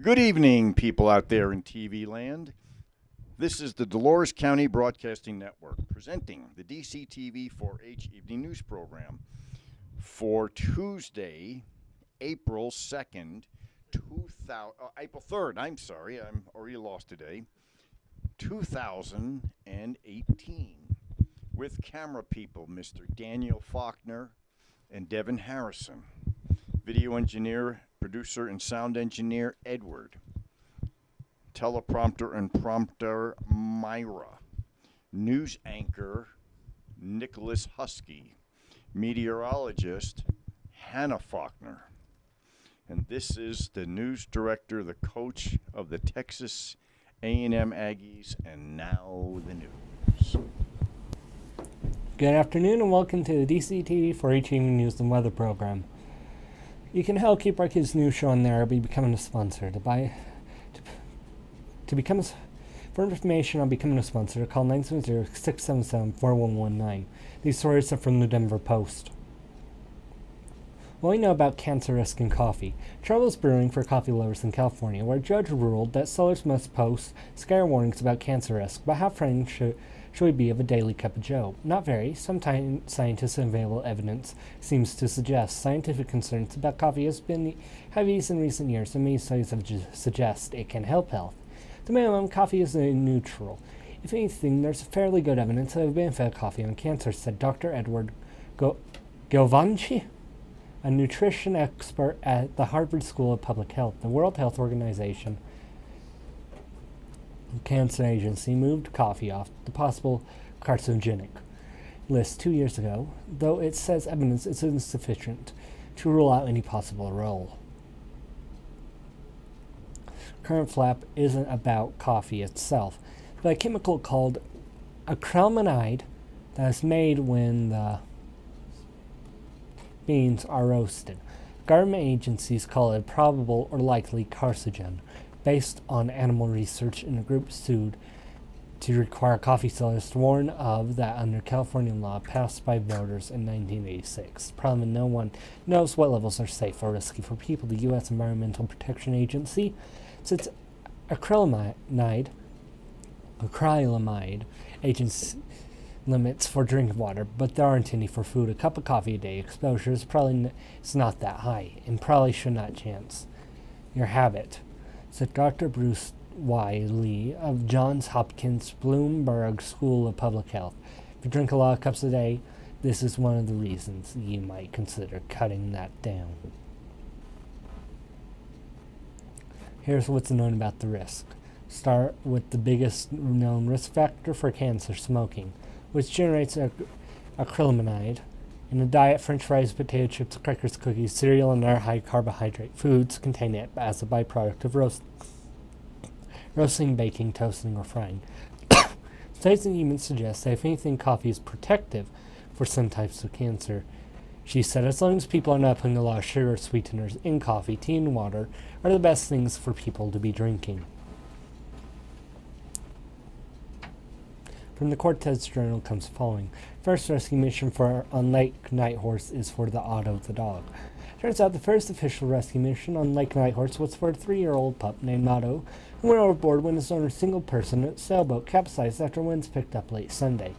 Good evening, people out there in TV land. This is the Dolores County Broadcasting Network presenting the DCTV 4-H Evening News Program for Tuesday, April 2nd, April 3rd, I'm sorry, I'm already lost today, 2018, with camera people Mr. Daniel Faulkner and Devin Harrison, video engineer, producer, and sound engineer Edward, teleprompter and prompter Myra, news anchor Nicholas Husky, meteorologist Hannah Faulkner, and this is the news director, the coach of the Texas A&M Aggies, and now the news. Good afternoon and welcome to the DCTV 4-H Evening News and Weather Program. You can help keep our kids' news show on there by becoming a sponsor. For information on becoming a sponsor, call 970-677-4119. These stories are from the Denver Post. What we know about cancer risk in coffee. Trouble is brewing for coffee lovers in California, where a judge ruled that sellers must post scare warnings about cancer risk, but how frightened should we be of a daily cup of joe? Not very. Sometimes scientists and available evidence seems to suggest scientific concerns about coffee have eased in recent years, and many studies have suggest it can help health. The minimum, coffee is neutral. If anything, there's fairly good evidence of the benefit of coffee on cancer, said Dr. Edward Giovanni, a nutrition expert at the Harvard School of Public Health. The World Health Organization Cancer Agency moved coffee off the possible carcinogenic list 2 years ago, though it says evidence is insufficient to rule out any possible role. Current flap isn't about coffee itself, but a chemical called acrylamide that is made when the beans are roasted. Government agencies call it a probable or likely carcinogen, based on animal research in a group sued to require coffee sellers to warn of that under California law passed by voters in 1986. The problem is no one knows what levels are safe or risky for people. The U.S. Environmental Protection Agency sets acrylamide agency limits for drinking water, but there aren't any for food. A cup of coffee a day exposure is it's not that high and probably should not chance your habit, said Dr. Bruce Y. Lee of Johns Hopkins Bloomberg School of Public Health. If you drink a lot of cups a day, this is one of the reasons you might consider cutting that down. Here's what's known about the risk. Start with the biggest known risk factor for cancer, smoking, which generates acrylamide. In a diet, French fries, potato chips, crackers, cookies, cereal, and other high-carbohydrate foods contain it as a byproduct of roasting, baking, toasting, or frying. Studies in humans suggest that if anything, coffee is protective for some types of cancer. She said, as long as people are not putting a lot of sugar sweeteners in coffee, tea, and water are the best things for people to be drinking. From the Cortez Journal comes following. First rescue mission on Lake Nighthorse is for the Otto the dog. Turns out the first official rescue mission on Lake Nighthorse was for a 3-year-old pup named Otto, who went overboard when his owner's single-person sailboat capsized after winds picked up late Sunday.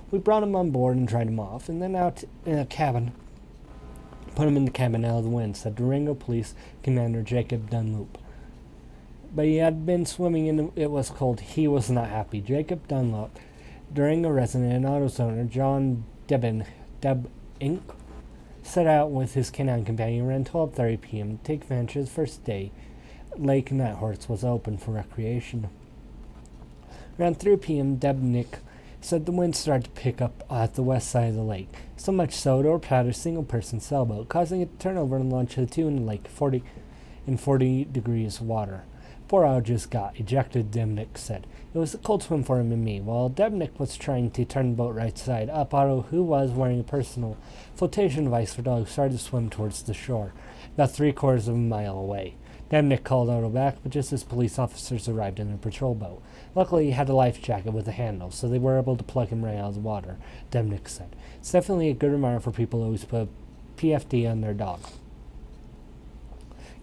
We brought him on board and dried him off, and then out in a cabin. Put him in the cabin out of the wind, said Durango Police Commander Jacob Dunlop. But he had been swimming and it was cold. He was not happy. Jacob Dunlop, Durango resident and Otto's owner, John Deb Inc., set out with his canine companion around 12:30 p.m. to take advantage of the first day Lake Nighthorse was open for recreation. Around 3 p.m., Deb Nick said the wind started to pick up at the west side of the lake, so much so it overpowered a single-person sailboat, causing it to turn over and launch the two in the lake 40 degrees water. Poor Otto just got ejected, Debnick said. It was a cold swim for him and me. While Debnick was trying to turn the boat right side up, Otto, who was wearing a personal flotation device for dogs, started to swim towards the shore, about 3/4 of a mile away. Debnick called Otto back, but just as police officers arrived in their patrol boat. Luckily, he had a life jacket with a handle, so they were able to plug him right out of the water, Debnick said. It's definitely a good reminder for people to always put PFD on their dog.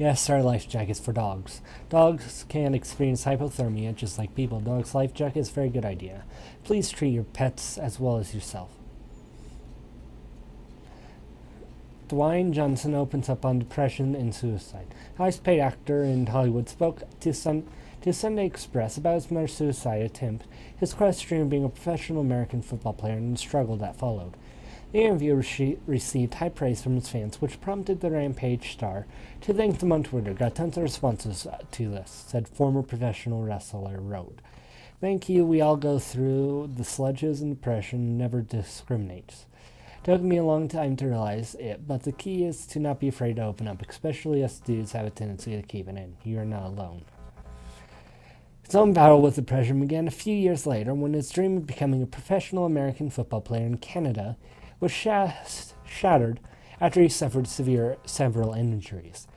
Yes, our life jackets for dogs. Dogs can experience hypothermia just like people. Dogs' life jacket is a very good idea. Please treat your pets as well as yourself. Dwayne Johnson opens up on depression and suicide. Highest paid actor in Hollywood spoke to Sunday Express about his murder suicide attempt, his quest dream of being a professional American football player, and the struggle that followed. The interview received high praise from his fans, which prompted the Rampage star to thank them on Twitter. Got tons of responses to this, said former professional wrestler wrote. Thank you, we all go through the sludges and depression, never discriminates. Took me a long time to realize it, but the key is to not be afraid to open up, especially us dudes have a tendency to keep it in. You are not alone. His own battle with depression began a few years later when his dream of becoming a professional American football player in Canada was shattered after he suffered several injuries.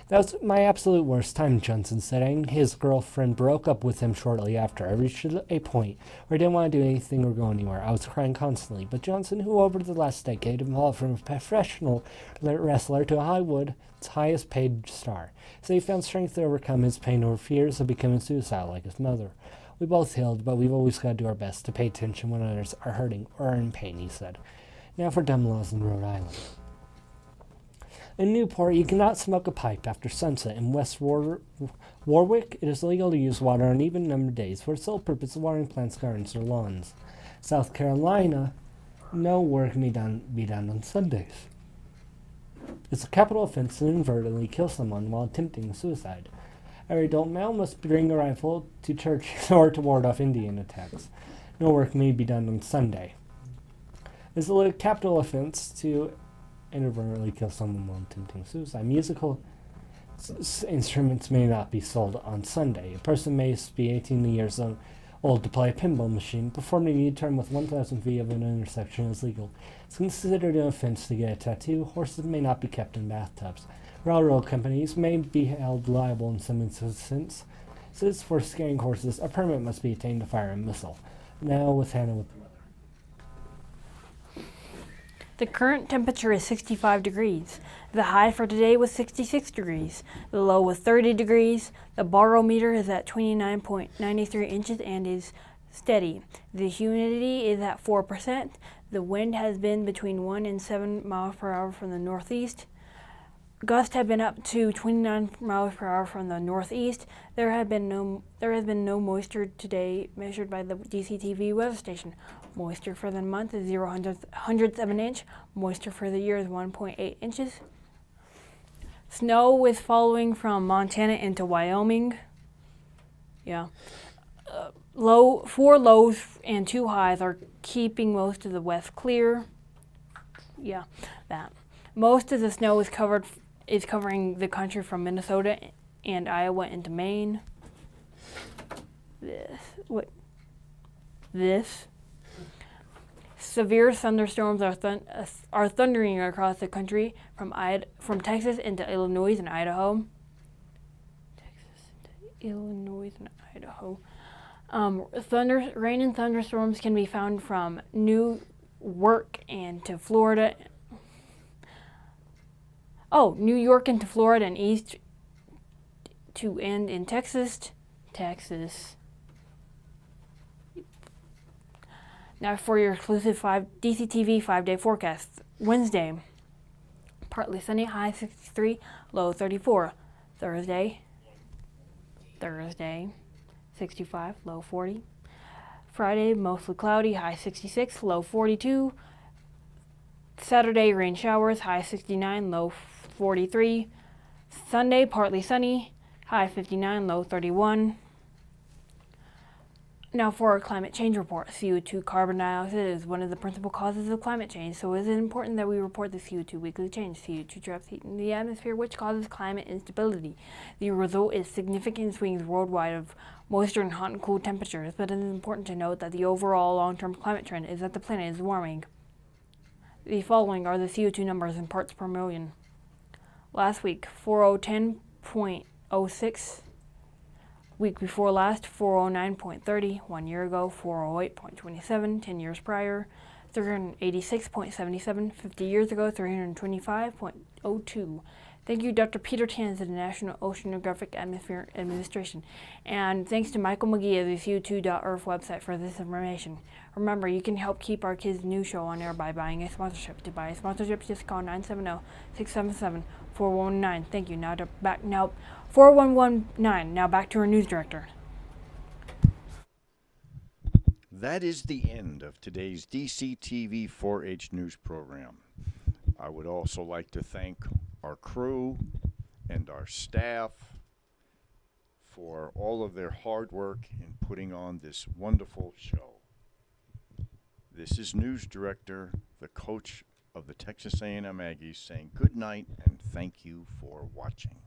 That was my absolute worst time, Johnson said. His girlfriend broke up with him shortly after. I reached a point where I didn't want to do anything or go anywhere. I was crying constantly. But Johnson, who over the last decade evolved from a professional wrestler to Hollywood's highest paid star, so he found strength to overcome his pain or fears of becoming suicidal like his mother. We both healed, but we've always got to do our best to pay attention when others are hurting or are in pain, he said. Now for dumb laws in Rhode Island. In Newport, you cannot smoke a pipe after sunset. In West Warwick, it is legal to use water on even-numbered days for the sole purpose of watering plants, gardens, or lawns. South Carolina, no work may be done on Sundays. It's a capital offense to inadvertently kill someone while attempting suicide. Every adult male must bring a rifle to church or to ward off Indian attacks. No work may be done on Sunday. It's a capital offense to inadvertently kill someone while attempting suicide. Musical instruments may not be sold on Sunday. A person may be 18 years old to play a pinball machine. Performing a U-turn with 1,000 feet of an intersection is legal. It's considered an offense to get a tattoo. Horses may not be kept in bathtubs. Railroad companies may be held liable in some instances. For scaring horses, a permit must be obtained to fire a missile. Now with Hannah with the weather. The current temperature is 65 degrees. The high for today was 66 degrees. The low was 30 degrees. The barometer is at 29.93 inches and is steady. The humidity is at 4%. The wind has been between 1 and 7 miles per hour from the northeast. Gusts have been up to 29 miles per hour from the northeast. There has been no moisture today measured by the DCTV weather station. Moisture for the month is 0.107 inch. Moisture for the year is 1.8 inches. Snow is following from Montana into Wyoming. Yeah. 4 lows and 2 highs are keeping most of the west clear. Yeah, that. Most of the snow is covering the country from Minnesota and Iowa into Maine. This. Severe thunderstorms are thundering across the country from Texas into Illinois and Idaho. Rain and thunderstorms can be found from Newark and to Florida. New York into Florida and east to end in Texas. Now for your exclusive DCTV 5-day forecast. Wednesday, partly sunny, high 63, low 34. Thursday, 65, low 40. Friday, mostly cloudy, high 66, low 42. Saturday, rain showers, high 69, low 43. Sunday, partly sunny, high 59, low 31. Now for our climate change report. CO2 carbon dioxide is one of the principal causes of climate change, so it is important that we report the CO2 weekly change. CO2 traps heat in the atmosphere, which causes climate instability. The result is significant swings worldwide of moisture and hot and cool temperatures, but it is important to note that the overall long-term climate trend is that the planet is warming. The following are the CO2 numbers in parts per million. Last week, 4010.06. Week before last, 409.30. 1 year ago, 408.27. 10 years prior, 386.77. 50 years ago, 325.02. Thank you, Dr. Peter Tanz of the National Oceanographic Atmospheric Administration. And thanks to Michael McGee of the FU2.Earth website for this information. Remember, you can help keep our kids' news show on air by buying a sponsorship. To buy a sponsorship, just call 970-677-4119. Thank you. Now 4119. Now back to our news director. That is the end of today's DCTV 4-H news program. I would also like to thank our crew and our staff for all of their hard work in putting on this wonderful show. This is News Director, the coach of the Texas A&M Aggies, saying good night and thank you for watching.